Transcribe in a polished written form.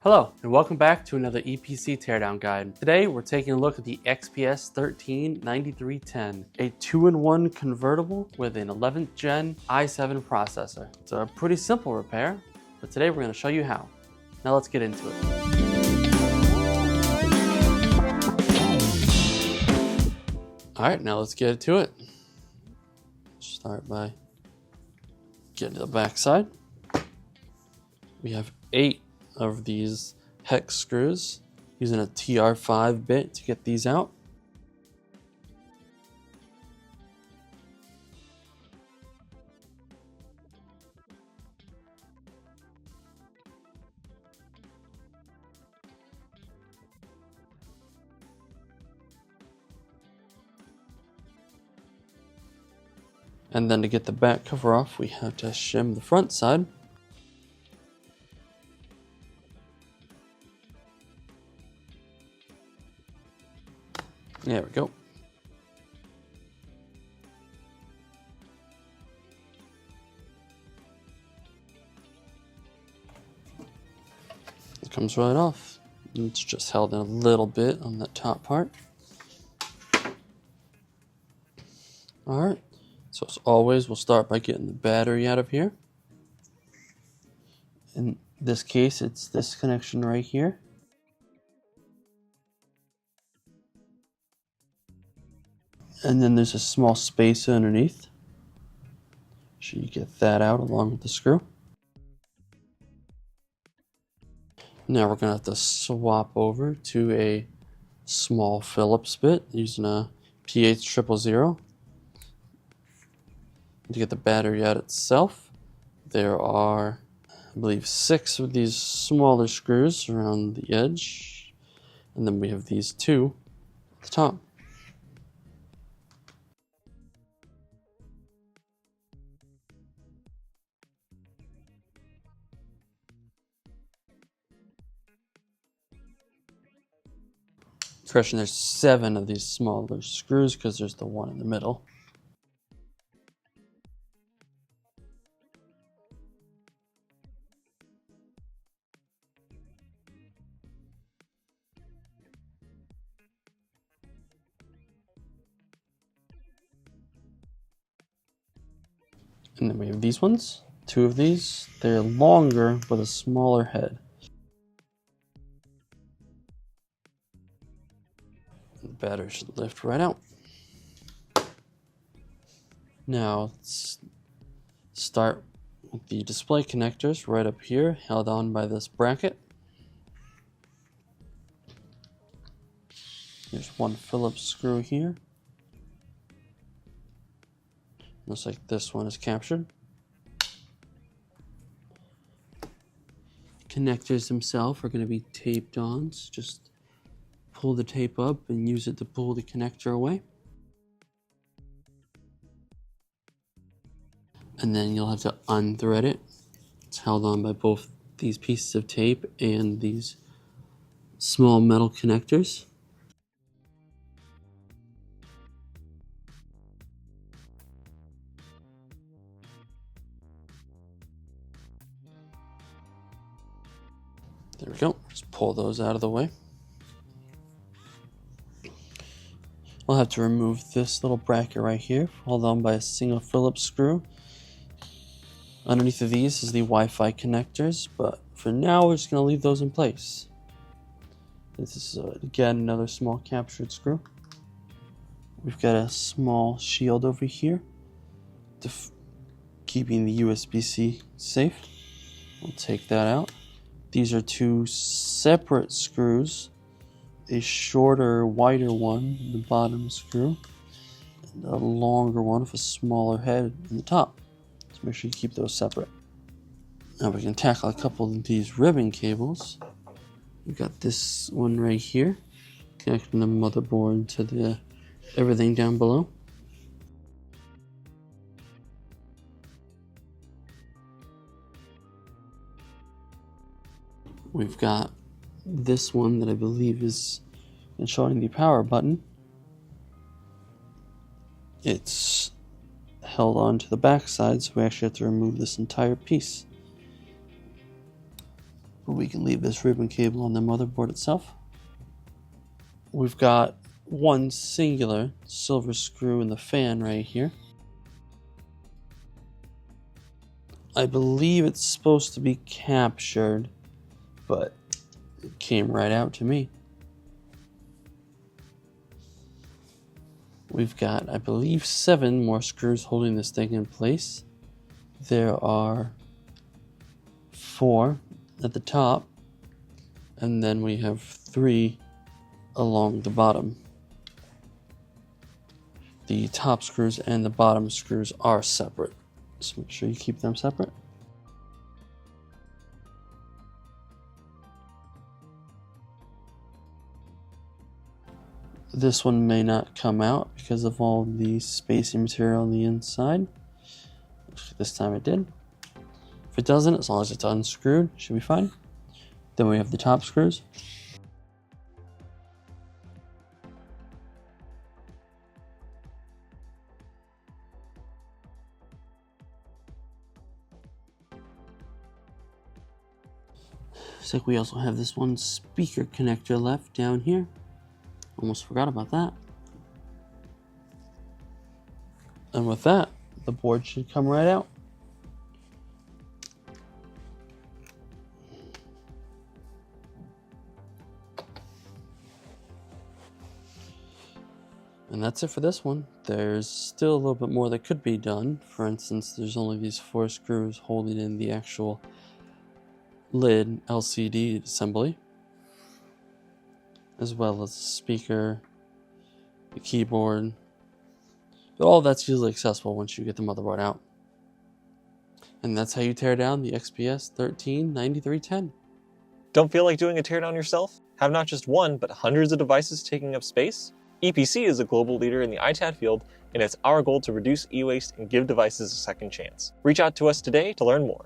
Hello, and welcome back to another EPC Teardown Guide. Today, we're taking a look at the XPS 139310, a 2-in-1 convertible with an 11th gen i7 processor. It's a pretty simple repair, but today we're going to show you how. Now let's get into it. Alright, now let's get to it. Start by getting to the back side. We have 8 of these hex screws, using a TR5 bit to get these out. And then to get the back cover off, we have to shim the front side. There we go. It comes right off. It's just held in a little bit on that top part. Alright, so as always, we'll start by getting the battery out of here. In this case, it's this connection right here. And then there's a small space underneath. So you get that out along with the screw. Now we're going to have to swap over to a small Phillips bit using a PH000. To get the battery out itself, there are, I believe, 6 of these smaller screws around the edge. And then we have these 2 at the top. Correction, there's 7 of these smaller screws because there's the one in the middle. And then we have these ones, 2 of these. They're longer with a smaller head. The battery should lift right out. Now let's start with the display connectors right up here, held on by this bracket. There's one Phillips screw here. Looks like this one is captured. Connectors themselves are going to be taped on, so just pull the tape up and use it to pull the connector away. And then you'll have to unthread it. It's held on by both these pieces of tape and these small metal connectors. There we go. Just pull those out of the way. I'll have to remove this little bracket right here, held on by a single Phillips screw. Underneath of these is the Wi-Fi connectors, but for now we're just going to leave those in place. This is again another small captured screw. We've got a small shield over here to keeping the USB-C safe. We'll take that out. These are 2 separate screws, a shorter, wider one in the bottom screw, and a longer one with a smaller head in the top. So make sure you keep those separate. Now we can tackle a couple of these ribbon cables. We've got this one right here, connecting the motherboard to the everything down below. We've got this one that I believe is showing the power button. It's held on to the back side, so we actually have to remove this entire piece. But we can leave this ribbon cable on the motherboard itself. We've got one singular silver screw in the fan right here. I believe it's supposed to be captured, but it came right out to me. We've got, I believe, 7 more screws holding this thing in place. There are 4 at the top, and then we have 3 along the bottom. The top screws and the bottom screws are separate, so make sure you keep them separate. This one may not come out because of all the spacing material on the inside. This time it did. If it doesn't, as long as it's unscrewed, it should be fine. Then we have the top screws. Looks like we also have this one speaker connector left down here. Almost forgot about that. And with that, the board should come right out. And that's it for this one. There's still a little bit more that could be done. For instance, there's only these 4 screws holding in the actual lid LCD assembly, as well as the speaker, the keyboard. But all that's usually accessible once you get the motherboard out. And that's how you tear down the XPS 139310. Don't feel like doing a teardown yourself? Have not just one, but hundreds of devices taking up space? EPC is a global leader in the ITAD field, and it's our goal to reduce e-waste and give devices a second chance. Reach out to us today to learn more.